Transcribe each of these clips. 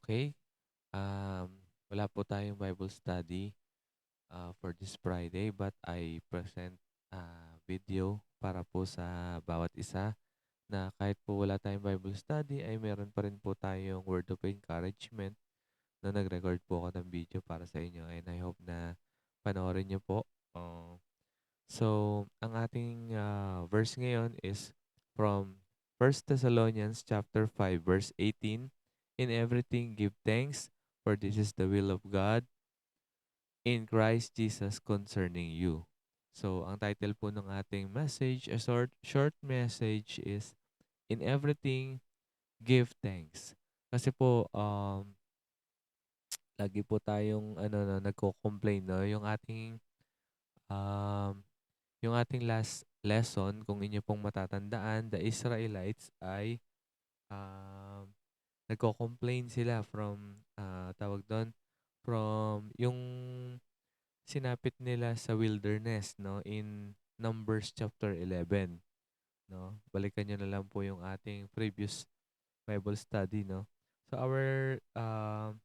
Okay. Wala po tayong Bible study for this Friday, but I present video para po sa bawat isa na kahit po wala tayong Bible study ay meron pa rin po tayong word of encouragement na nag-record po ako ng video para sa inyo, and I hope na panoorin niyo po. Ang ating verse ngayon is from First Thessalonians chapter 5 verse 18. In everything give thanks, for this is the will of God in Christ Jesus concerning you. So, ang title po ng ating message, a short message is in everything give thanks. Kasi po lagi po tayong nagko-complain, no, um yung ating last lesson, kung inyo pong matatandaan, the Israelites ay um, nagko-complain sila from, tawag doon, from yung sinapit nila sa wilderness, no, in Numbers chapter 11, no. Balikan niyo na lang po yung ating previous Bible study, no. So our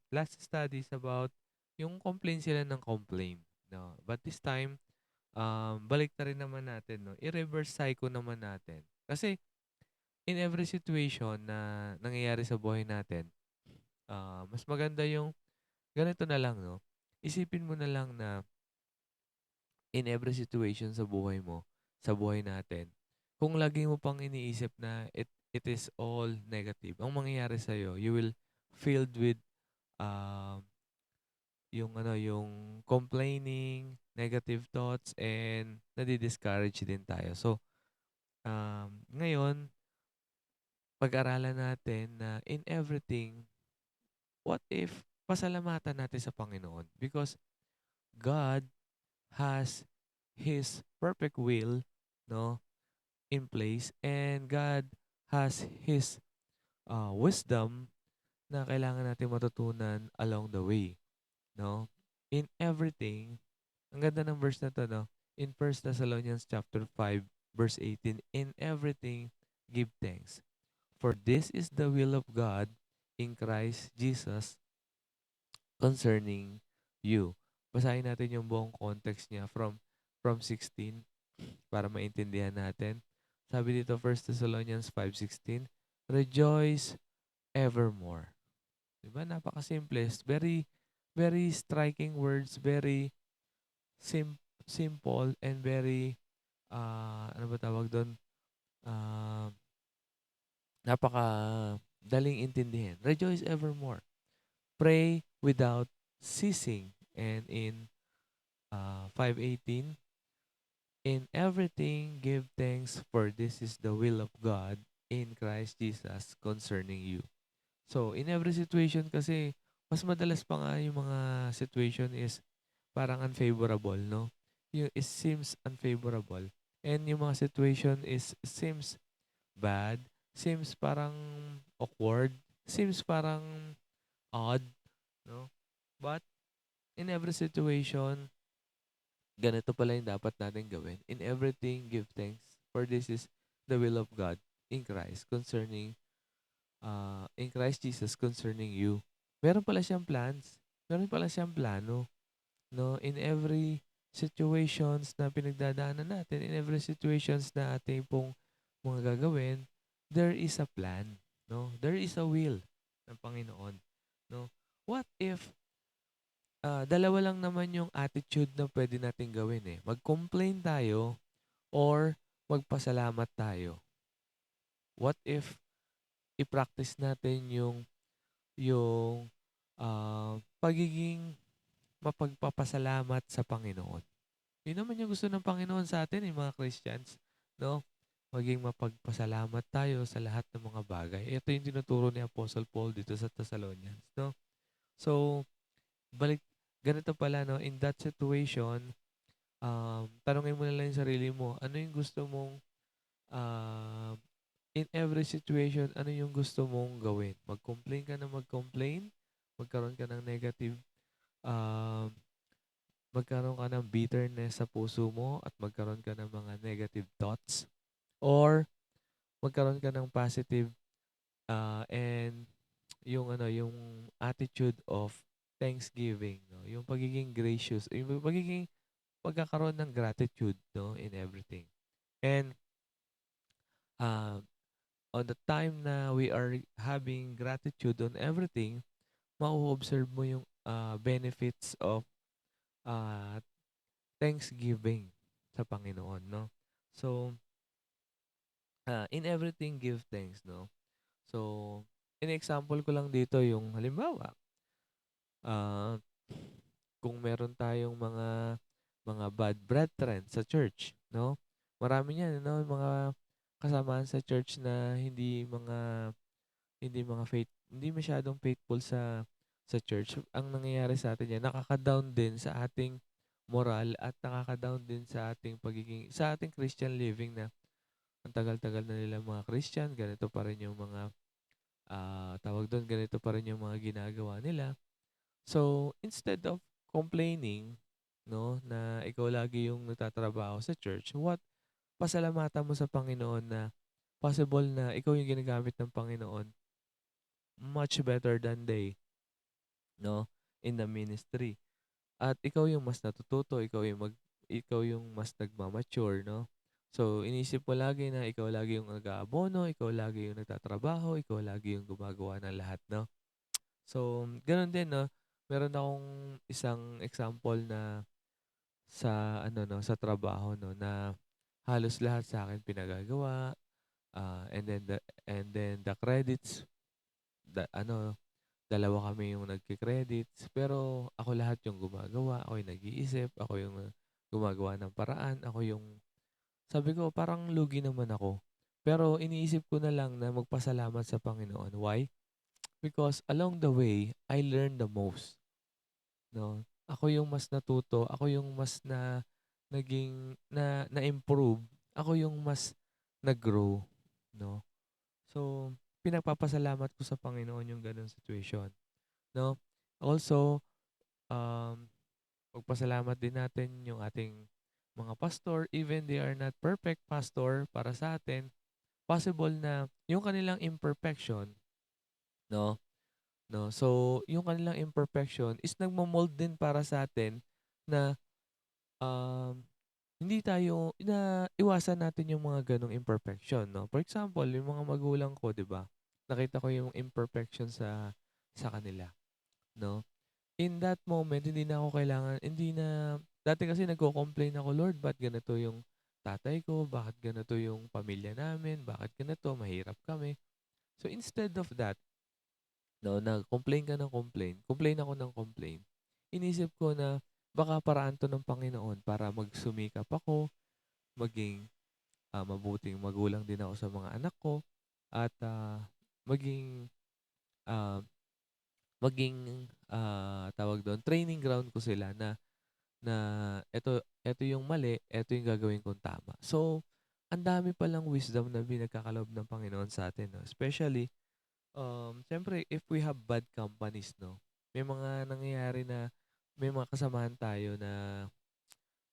last study is about yung complain sila ng complain, no. But this time, balik na rin naman natin, no, i-reverse cycle naman natin. Kasi in every situation na nangyayari sa buhay natin, mas maganda yung ganito na lang, no. Isipin mo na lang na in every situation sa buhay mo, sa buhay natin, kung lagi mo pang iniisip na it is all negative, ang mangyayari sa you will filled with um, yung complaining, negative thoughts, and nadi-discourage din tayo. So, ngayon, pag-aralan natin na in everything, what if pasalamatan natin sa Panginoon? Because God has His perfect will, no, in place, and God has His wisdom na kailangan natin matutunan along the way, no? In everything, ang ganda ng verse na to, no? In First Thessalonians chapter 5, verse 18, in everything give thanks. For this is the will of God in Christ Jesus concerning you. Basahin natin yung buong context niya from 16 para maintindihan natin. Sabi dito, First Thessalonians 5:16, rejoice evermore. Diba? Napakasimple. Very, very striking words, very simple, and very, ano ba tawag doon? Uh, napaka daling intindihin. Rejoice evermore. Pray without ceasing. And in 5:18, in everything give thanks, for this is the will of God in Christ Jesus concerning you. So, in every situation kasi, mas madalas pa nga yung mga situation is parang unfavorable, no? Yung it seems unfavorable. And yung mga situation is seems bad, seems parang awkward, seems parang odd, no? But in every situation, ganito pala yung dapat natin gawin. In everything, give thanks, for this is the will of God in Christ Jesus concerning you. Meron pala siyang plans. Meron pala siyang plano. No? In every situations na pinagdadaanan natin, in every situations na ating pong mga gagawin, there is a plan. No? There is a will ng Panginoon. No? What if dalawa lang naman yung attitude na pwede natin gawin eh. Mag-complain tayo or magpasalamat tayo. What if i-practice natin yung pagiging mapagpapasalamat sa Panginoon. Yun naman yung gusto ng Panginoon sa atin, mga Christians, no? Maging mapagpasalamat tayo sa lahat ng mga bagay. Ito yung tinuturo ni Apostle Paul dito sa Thessalonians, no? So, balik, ganito pala, no? In that situation, tanongin mo na lang yung sarili mo, ano yung gusto mong, um, in every situation, ano yung gusto mong gawin? Mag-complain ka na mag-complain? Magkaroon ka ng negative, um, magkaroon ka ng bitterness sa puso mo at magkaroon ka ng mga negative thoughts? Or magkaroon ka ng positive and yung attitude of thanksgiving, no? Yung pagiging gracious, yung pagiging pagkakaroon ng gratitude, no, in everything. And um, on the time na we are having gratitude on everything, mau-observe mo yung benefits of uh, thanksgiving sa Panginoon, no? So, in everything give thanks, no? So, in-example ko lang dito yung halimbawa, ah, kung meron tayong mga bad brethren sa church, no? Marami niyan, no? Mga kasamaan sa church na hindi masyadong faithful sa church. Ang nangyayari sa atin yan, nakaka-down din sa ating moral at nakaka-down din sa sa ating Christian living na ang tagal-tagal na nila mga Christian, ganito pa rin yung mga tawag doon, ganito pa rin yung mga ginagawa nila. So, instead of complaining, no, na ikaw lagi yung nagtatrabaho sa church, pasalamatan mo sa Panginoon na possible na ikaw yung ginagamit ng Panginoon much better than they, no, in the ministry. At ikaw yung mas natututo, ikaw yung mas nagmamature, no? So, inisip mo lagi na ikaw lagi yung nag-aabono, ikaw lagi yung nagtatrabaho, ikaw lagi yung gumagawa ng lahat, no? So, gano'n din, no? Meron akong isang example na sa ano, no, sa trabaho, no, na halos lahat sa akin pinagagawa, and then the credits, ano, dalawa kami yung nagke-credits, pero ako lahat yung gumagawa, ako yung nag-iisip, ako yung gumagawa ng paraan, ako yung sabi ko parang lugi naman ako. Pero iniisip ko na lang na magpasalamat sa Panginoon. Why? Because along the way, I learned the most, no? Ako yung mas natuto, ako yung mas na-improve, ako yung mas nag-grow, no? So, pinagpapasalamat ko sa Panginoon yung gano'ng situation, no? Also, um, magpasalamat din natin yung ating mga pastor, even they are not perfect pastor para sa atin, possible na yung kanilang imperfection, no? No, so yung kanilang imperfection is nagmo-mold din para sa atin na um, hindi tayo na iwasan natin yung mga ganong imperfection, no? For example, yung mga magulang ko, 'di ba? Nakita ko yung imperfection sa kanila, no? In that moment, hindi na dati kasi nagko-complain ako, "Lord, ba't ganito yung tatay ko? Bakit ganito yung pamilya namin? Bakit ganito? Mahirap kami." So instead of that, no, nag-complain ka ng complain ako ng complain. Inisip ko na baka paraan 'to ng Panginoon para magsumikap ako, maging mabuting magulang din ako sa mga anak ko at maging ah, tawag doon, training ground ko sila na eto yung mali, eto yung gagawin kong tama. So, ang dami palang wisdom na pinagkakalob ng Panginoon sa atin, no? Especially, siyempre, if we have bad companies, no? May mga nangyayari na may mga kasamahan tayo na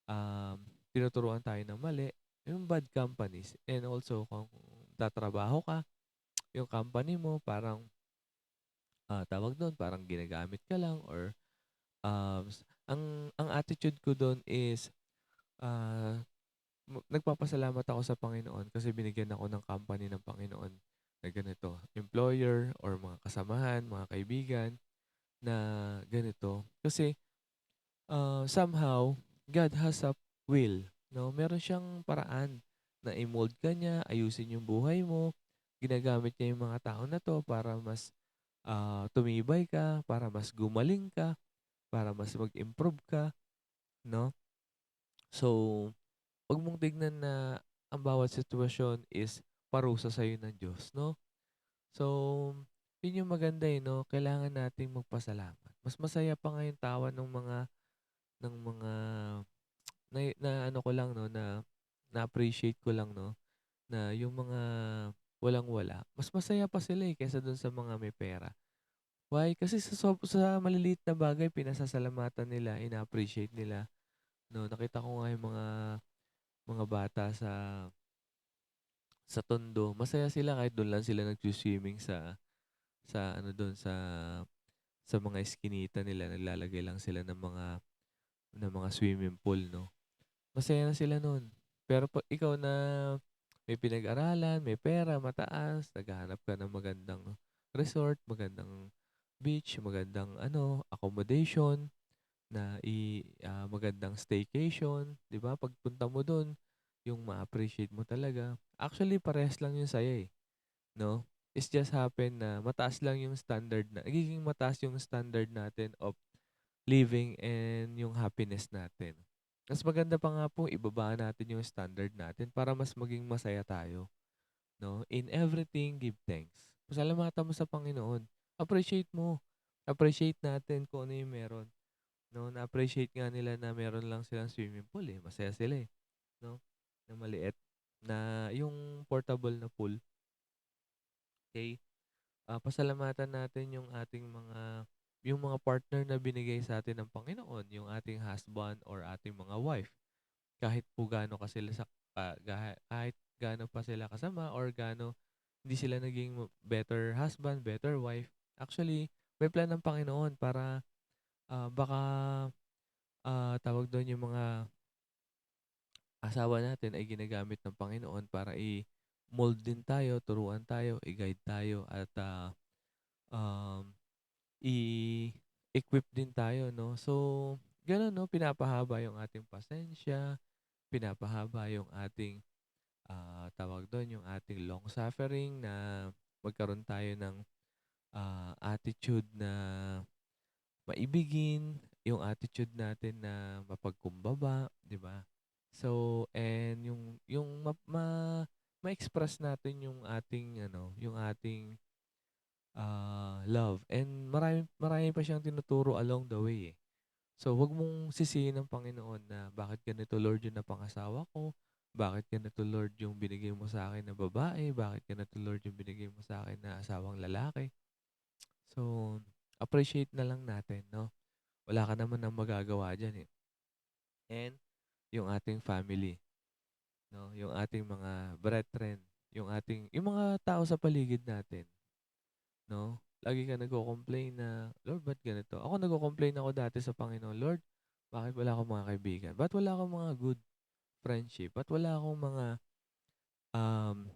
um, tinuturuan tayo ng mali, yung bad companies. And also, kung tatrabaho ka, yung company mo, parang, tawag doon, parang ginagamit ka lang or ang attitude ko doon is ah, nagpapasalamat ako sa Panginoon kasi binigyan ako ng company ng Panginoon na ganito, employer or mga kasamahan, mga kaibigan na ganito. Kasi somehow God has a will, no? Meron siyang paraan na i-mold ka niya, ayusin yung buhay mo. Ginagamit niya yung mga tao na to para mas tumibay ka, para mas gumaling ka, para mas mag-improve ka, no? So, 'wag mong tignan na ang bawat sitwasyon is parusa sa'yo ng Diyos, no? So, yun yung maganda, eh, 'no? Kailangan nating magpasalamat. Mas masaya pa nga yung tawa ng mga na ano ko lang, 'no, na na-appreciate ko lang, 'no, na yung mga walang-wala, mas masaya pa sila, eh, kaysa dun sa mga may pera. Why? Kasi sa maliliit na bagay pinasasalamatan nila, ina-appreciate nila, 'no? Nakita ko nga yung mga bata sa Tondo, masaya sila kahit dun lang sila nagsi-swimming sa ano dun, sa mga eskinita nila naglalagay lang sila ng mga swimming pool 'no. Masaya na sila nun. Pero 'pag ikaw na may pinag-aralan, may pera, mataas, naghahanap ka ng magandang resort, magandang beach, magandang accommodation magandang staycation, 'di ba? Pagpunta mo dun, yung ma-appreciate mo talaga. Actually, parehas lang yun sa'yo, eh, 'no? It's just happen na mataas lang yung standard na nagiging mataas yung standard natin of living and yung happiness natin. Mas maganda pa nga po ibaba natin yung standard natin para mas maging masaya tayo, 'no? In everything, give thanks. Pasalamatan mo sa Panginoon. Appreciate mo. Appreciate natin kung ano yung meron, 'no? Na-appreciate nga nila na meron lang silang swimming pool, eh, masaya sila, eh, 'no? Na maliit na yung portable na pool, okey. Pasalamatan natin yung mga partner na binigay sa atin ng Panginoon, yung ating husband or ating mga wife. Kahit po gaano ka sila kahit gaano pa sila kasama or gaano hindi sila naging better husband, better wife. Actually, may plan ng Panginoon para, baka, tawag dun, yung mga asawa natin ay ginagamit ng Panginoon para i-mold din tayo, turuan tayo, i-guide tayo at, um i-equip din tayo 'no. So, gano'n 'no, pinapahaba yung ating pasensya, pinapahaba yung ating, tawag dun, yung ating long suffering na magkaroon tayo ng, attitude na maibigin, yung attitude natin na mapagkumbaba, 'di ba? So, and yung ma-express natin yung ating love and marami marami pa siyang tinuturo along the way, eh. So, wag mong sisihin ang Panginoon na, "Bakit ganito Lord yung napangasawa ko? Bakit ganito Lord yung binigay mo sa akin na babae? Bakit ganito Lord yung binigay mo sa akin na asawang lalaki?" So, appreciate na lang natin 'no? Wala ka naman ng magagawa diyan, eh. And yung ating family 'no, yung ating mga brethren, yung mga tao sa paligid natin. 'No? Lagi ka nagko-complain na, "Lord, ba't ganito?" Ako nagko-complain ako dati sa Panginoon, "Lord, bakit wala akong mga kaibigan? Ba't wala akong mga good friendship? Ba't wala akong mga, um,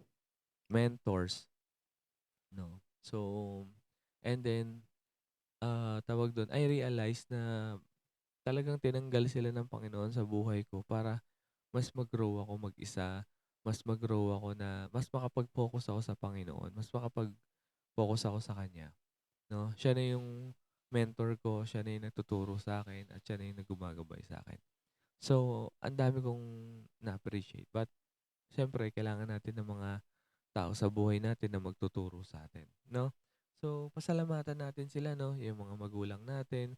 mentors?" 'No? So, and then, tawag dun, I realized na talagang tinanggal sila ng Panginoon sa buhay ko para mas mag-grow ako mag-isa, mas mag-grow ako na mas makapag-focus ako sa Panginoon, mas makapag-focus ako sa Kanya. 'No, siya na yung mentor ko, siya na yung nagtuturo sa'kin at siya na yung gumagabay sa'kin. So, ang dami kong na-appreciate but siyempre kailangan natin ng mga tao sa buhay natin na magtuturo sa'tin, 'no? So, pasalamatan natin sila 'no, yung mga magulang natin,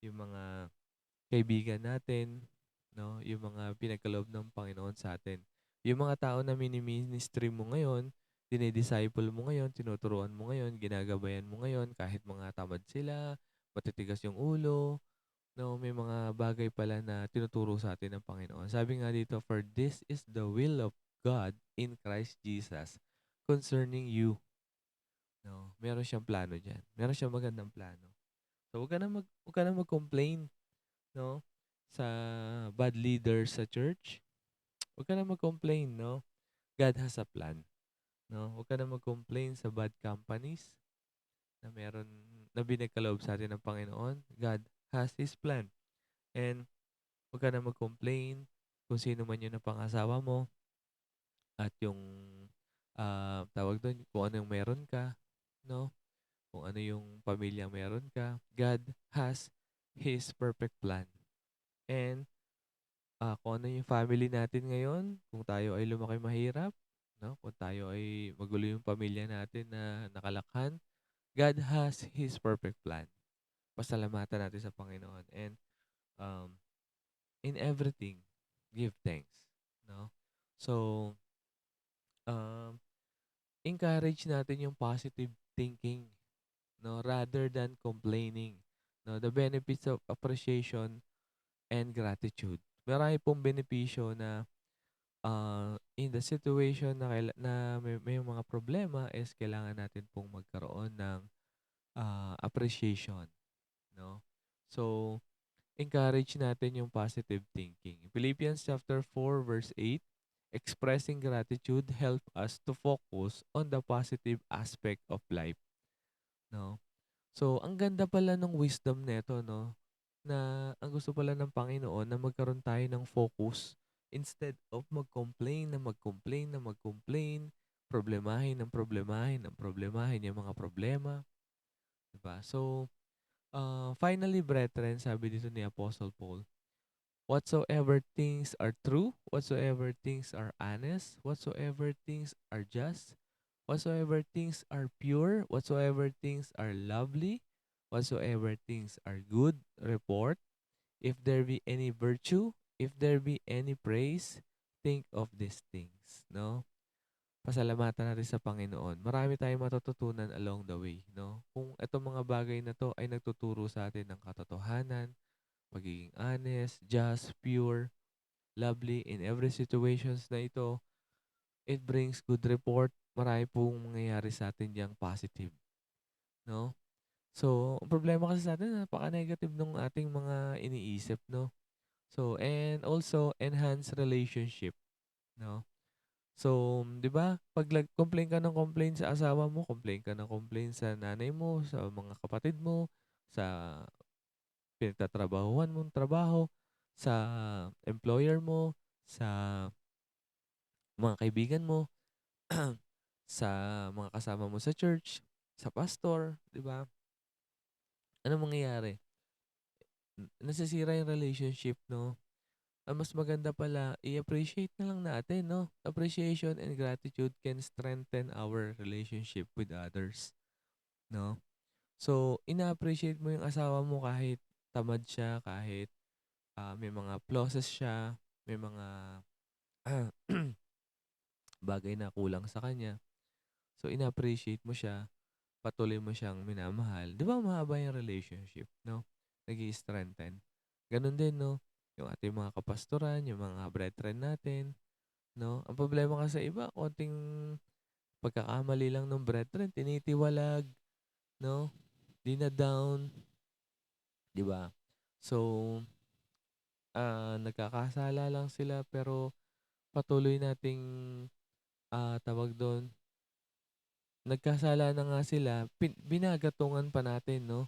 yung mga kaibigan natin, 'no, yung mga pinagkaloob ng Panginoon sa'tin. Yung mga tao na mini-ministry mo ngayon, dine-disciple mo ngayon, tinuturuan mo ngayon, ginagabayan mo ngayon kahit mga tamad sila, matitigas yung ulo, 'no, may mga bagay pala na tinuturo sa'tin ng Panginoon. Sabi nga dito, "For this is the will of God in Christ Jesus concerning you." 'No, meron siyang plano diyan, meron siyang magandang plano. So, wag ka na mag-complain 'no, sa bad leaders sa church. Wag ka na mag-complain 'no, God has a plan 'no. Wag ka na mag-complain sa bad companies na pinagkaloob sa'tin ng Panginoon. God has His plan and wag ka na mag-complain kung sino man yung napangasawa mo at yung, tawag dun, kung ano yung meron ka 'no, kung ano yung pamilyang meron ka. God has His perfect plan and kung ano yung family natin ngayon, kung tayo ay lumaki mahirap, 'no, kung tayo ay magulo yung pamilya natin na nakalakhan, God has His perfect plan. Pasalamatan natin sa Panginoon and, um, in everything, give thanks, 'no? So, um, encourage natin yung positive thinking, 'no, rather than complaining, 'no? The benefits of appreciation and gratitude. Marami pong benepisyo na in the situation na may mga problema is kailangan natin pong magkaroon ng, appreciation. So, encourage natin yung positive thinking. Philippians chapter 4 verse 8, expressing gratitude help us to focus on the positive aspect of life, no? So, ang ganda pala ng wisdom nito, no? Na ang gusto pala ng Panginoon na magkaroon tayo ng focus instead of mag-complain, problemahin yung mga problema, 'di ba? So, finally, brethren, sabi dito ni Apostle Paul, whatsoever things are true, whatsoever things are honest, whatsoever things are just, whatsoever things are pure, whatsoever things are lovely, whatsoever things are good report, if there be any virtue, if there be any praise, think of these things, no? Pasalamatan natin sa Panginoon. Marami tayong matututunan along the way, no? Kung itong mga bagay na to ay nagtuturo sa atin ng katotohanan, pagiging honest, just, pure, lovely in every situations na ito, it brings good report. Marami pong mangyayari sa atin diyang positive, no? So, ang problema kasi sa atin, napaka-negative nung ating mga iniisip, no? So, and also, enhance relationship, no? So, 'di ba? Pag complain ka ng complain sa asawa mo, complain ka ng complain sa nanay mo, sa mga kapatid mo, sa pinagtatrabahuhan mong trabaho, sa employer mo, sa mga kaibigan mo, sa mga kasama mo sa church, sa pastor, 'di ba? Ano mangyayari? Nasisira yung relationship, no? Ang mas maganda pala, i-appreciate na lang natin, no? Appreciation and gratitude can strengthen our relationship with others, no? So, ina-appreciate mo yung asawa mo kahit tamad siya, kahit may mga flaws siya, may mga bagay na kulang sa kanya. So, ina-appreciate mo siya, patuloy mo siyang minamahal. Di ba mahaba yung relationship, no? Nag-i-strengthen. Ganun din, no? Yung ating mga kapastoran, yung mga brethren natin, no? Ang problema kasi sa iba, konting pagkakamali lang ng brethren, tinitiwalag, no? Dina-down, di ba? So, nagkakasala lang sila pero patuloy nating tawag doon, nagkasala na nga sila, binagatungan pa natin, no?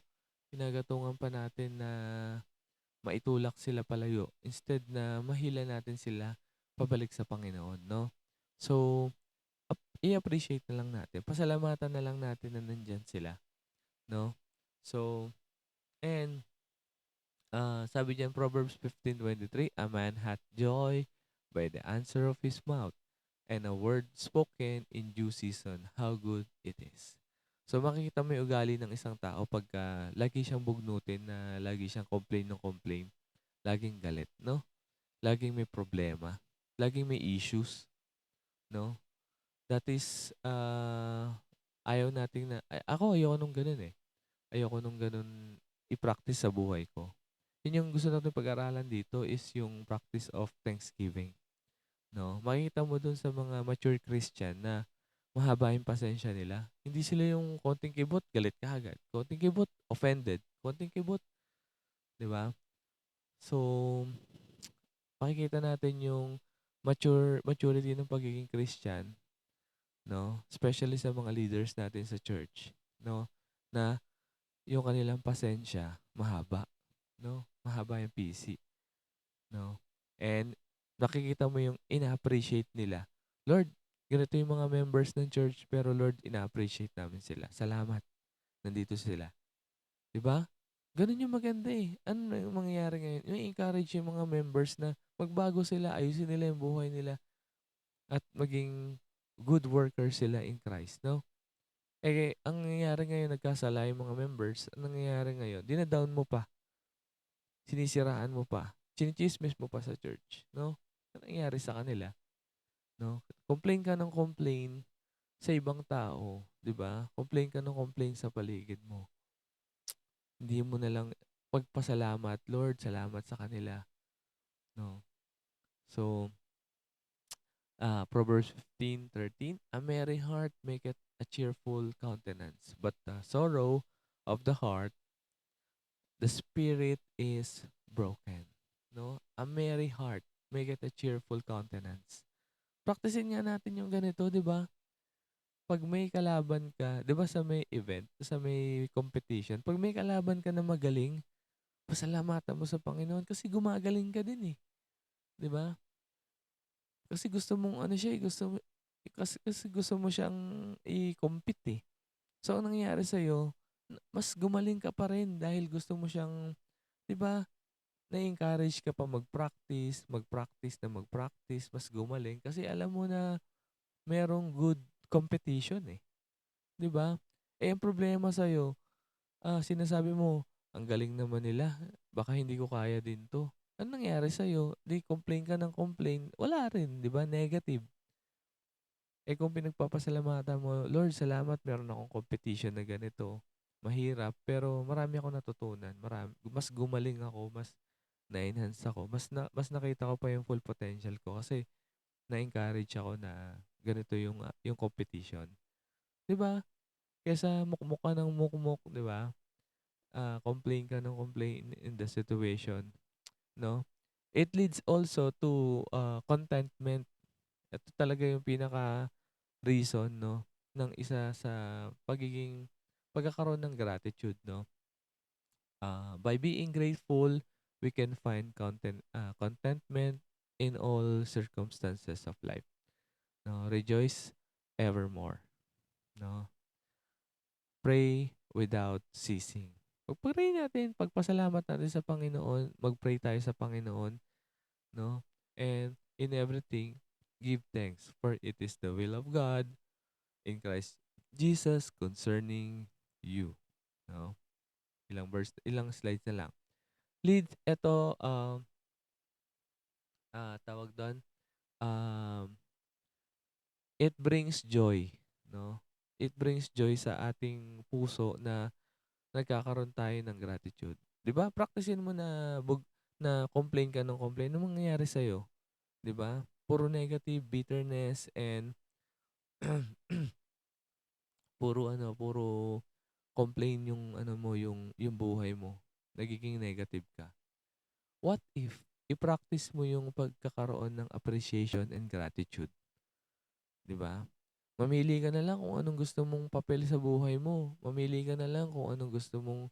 Binagatungan pa natin na maitulak sila palayo instead na mahila natin sila pabalik sa Panginoon, no? So, i-appreciate na lang natin. Pasalamatan na lang natin na nandyan sila, no? So, and sabi diyan Proverbs 15:23, a man hath joy by the answer of his mouth, and a word spoken in due season, how good it is. So makikita mo yung ugali ng isang tao pagka lagi siyang bugnutin na lagi siyang complain ng complain, laging galit, no? Laging may problema, laging may issues, no? That is, ayaw nating na, ako ayoko nung ganun eh. Ayoko nung ganun i-practice sa buhay ko. Yun yung gusto natin pag-aralan dito is yung practice of thanksgiving. No? Makikita mo dun sa mga mature Christian na mahaba yung pasensya nila. Hindi sila yung konting kibot, galit ka agad. Konting kibot, offended. Konting kibot, di ba? So, makikita natin yung maturity ng pagiging Christian, no? Especially sa mga leaders natin sa church, no? Na yung kanilang pasensya mahaba, no? Mahaba yung PC, no? And nakikita mo yung ina-appreciate nila. Lord, ganito yung mga members ng church pero Lord, ina-appreciate namin sila. Salamat. Nandito sila. 'Di ba? Ganun yung maganda eh. Ano na yung mangyayari ngayon? Yung encourage yung mga members na magbago sila, ayusin nila yung buhay nila at maging good workers sila in Christ, no? Eh, ang nangyayari ngayon, nagkasala yung mga members, ang nangyayari ngayon, dinadown mo pa, sinisiraan mo pa, chinichismis mo pa sa church, no? Ano nangyayari sa kanila, no? Complain ka ng complain sa ibang tao, 'di ba? Complain ka ng complain sa paligid mo. Hindi mo na lang pagpasalamat, Lord, salamat sa kanila, no? So, Proverbs 15:13, a merry heart maketh a cheerful countenance, but the sorrow of the heart the spirit is broken. No? A merry heart maketh a cheerful countenance. Practicein nga natin yung ganito, di ba? Pag may kalaban ka, di ba sa may event, sa may competition, pag may kalaban ka na magaling, pasalamatan mo sa Panginoon kasi gumagaling ka din eh. Di ba? Kasi gusto mong ano siya eh, kasi gusto mo siyang i-compete eh. So, ang nangyayari sa'yo, mas gumaling ka pa rin dahil gusto mo siyang, di ba, na-encourage ka pa mag-practice, mag-practice, mas gumaling. Kasi alam mo na merong good competition eh. Di ba? Eh, ang problema sa'yo, sinasabi mo, ang galing naman nila, baka hindi ko kaya din to. Ano nangyari sa'yo? Di complain ka ng complain, wala rin, di ba? Negative. Eh kung pinagpapasalamatan mo, Lord, salamat meron akong competition na ganito. Mahirap, pero marami akong natutunan. Marami, mas gumaling ako, mas na-enhance ako. Mas nakita ko pa yung full potential ko kasi na-encourage ako na ganito yung competition. 'Di ba? Kaysa mukmuk ka ng mukmuk, 'di ba? Complain ka ng complain in the situation, no? It leads also to contentment. Ito talaga yung pinaka reason, no, ng isa sa pagkakaroon ng gratitude, no? By being grateful, we can find contentment in all circumstances of life. No, rejoice evermore. No, pray without ceasing. Pag-pray natin, pagpasalamat natin sa Panginoon, mag-pray tayo sa Panginoon, no? And in everything, give thanks, for it is the will of God in Christ Jesus concerning you. No? Ilang slides na lang. Lead, ito, tawag doon, um, it brings joy. No? It brings joy sa ating puso na nagkakaroon tayo ng gratitude. 'Di ba? Practicein mo na complain ka ng complain. Ano mangyayari sa 'Di ba? Puro negative, bitterness, and puro complain yung ano mo, yung buhay mo. Nagiging negative ka. What if i-practice mo yung pagkakaroon ng appreciation and gratitude, 'di ba? Mamili ka na lang kung anong gusto mong papel sa buhay mo. Mamili ka na lang kung anong gusto mong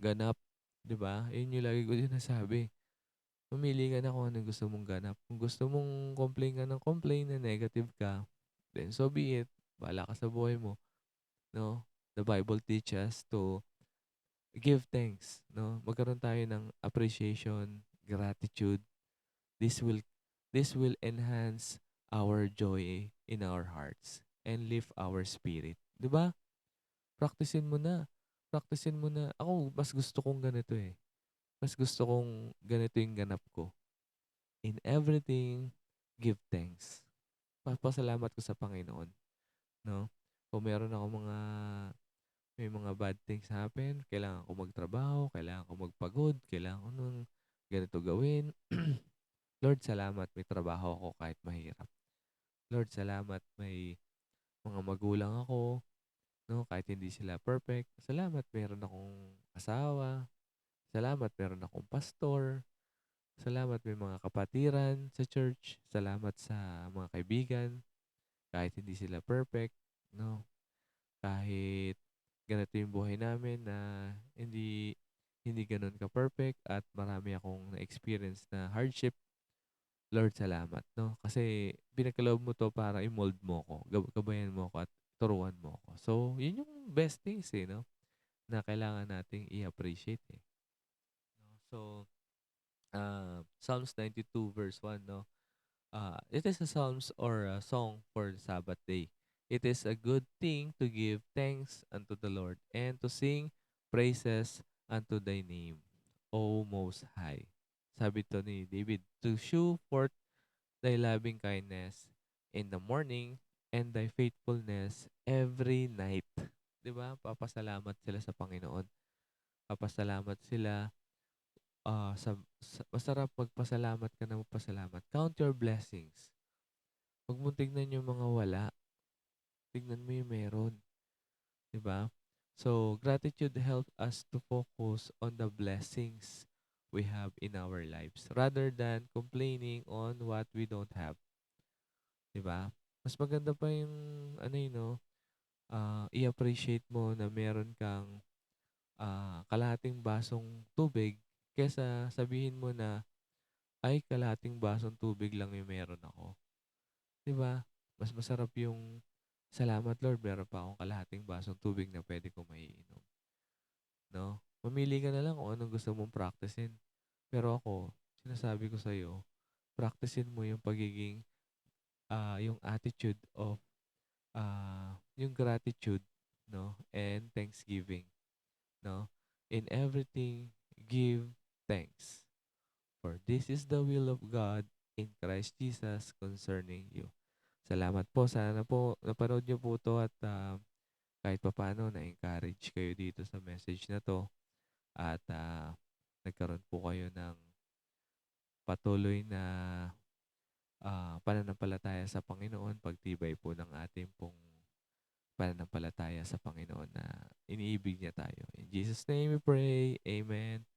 ganap, 'di ba? Yun yung lagi ko sinasabi. Mamili ka na kung anong gusto mong ganap. Kung gusto mong complain ka ng complain na negative ka, then so be it. Bahala ka sa buhay mo, no? The Bible teaches to give thanks, no? Magkaroon tayo ng appreciation, gratitude. This will this will enhance our joy in our hearts and lift our spirit. 'Di ba? Practicein mo na. Practicein mo na. Ako, mas gusto kong ganito eh. Mas gusto kong ganito yung ganap ko. In everything, give thanks. Papasalamat ko sa Panginoon, no? Kung meron ako may mga bad things happen, kailangan ko magtrabaho, kailangan ko magpagod, kailangan ko nung ganito gawin. Lord, salamat may trabaho ako kahit mahirap. Lord, salamat may mga magulang ako, no? Kahit hindi sila perfect. Salamat meron akong asawa. Salamat meron akong pastor. Salamat may mga kapatiran sa church. Salamat sa mga kaibigan. Kahit hindi sila perfect, no? Kahit ganito yung buhay namin na hindi hindi gano'n ka-perfect at marami akong na-experience na hardship. Lord, salamat, no? Kasi pinagkaloob mo 'to para i-mold mo ko, gabayan mo ko at turuan mo ko. So, yun yung best things, eh, no? Na kailangan nating i-appreciate, eh. No? So, Psalms 92 verse 1, no? It is a psalms or a song for the Sabbath day. It is a good thing to give thanks unto the Lord and to sing praises unto thy name, O Most High. Sabi to ni David, to shew forth thy loving kindness in the morning and thy faithfulness every night. 'Di ba? Papasalamat sila sa Panginoon. Papasalamat sila. Masarap magpasalamat ka na magpasalamat. Count your blessings. Huwag mong tignan yung mga wala. Tignan mo yung meron. 'Di ba? So, gratitude helps us to focus on the blessings we have in our lives rather than complaining on what we don't have, 'di ba? Mas maganda pa yung ano yun, no, i-appreciate mo na meron kang kalahating basong tubig kesa sabihin mo na, "Ay, kalahating basong tubig lang yung meron ako." 'Di ba? Mas masarap yung, "Salamat Lord, meron pa akong kalahating basong tubig na puwede kong maiinom." 'No? Mamili ka na lang kung anong gusto mong praktisin. Pero ako, sinasabi ko sa'yo, praktisin mo yung pagiging, yung attitude of, yung gratitude, 'no, and thanksgiving, 'no? In everything, give thanks. For this is the will of God in Christ Jesus concerning you. Salamat po. Sana po napanood niyo po 'to at, kahit papaano na-encourage kayo dito sa message na 'to at, nagkaroon po kayo ng patuloy na, pananampalataya sa Panginoon, pagtibay po ng ating pong pananampalataya sa Panginoon na iniibig niya tayo. In Jesus' name we pray. Amen.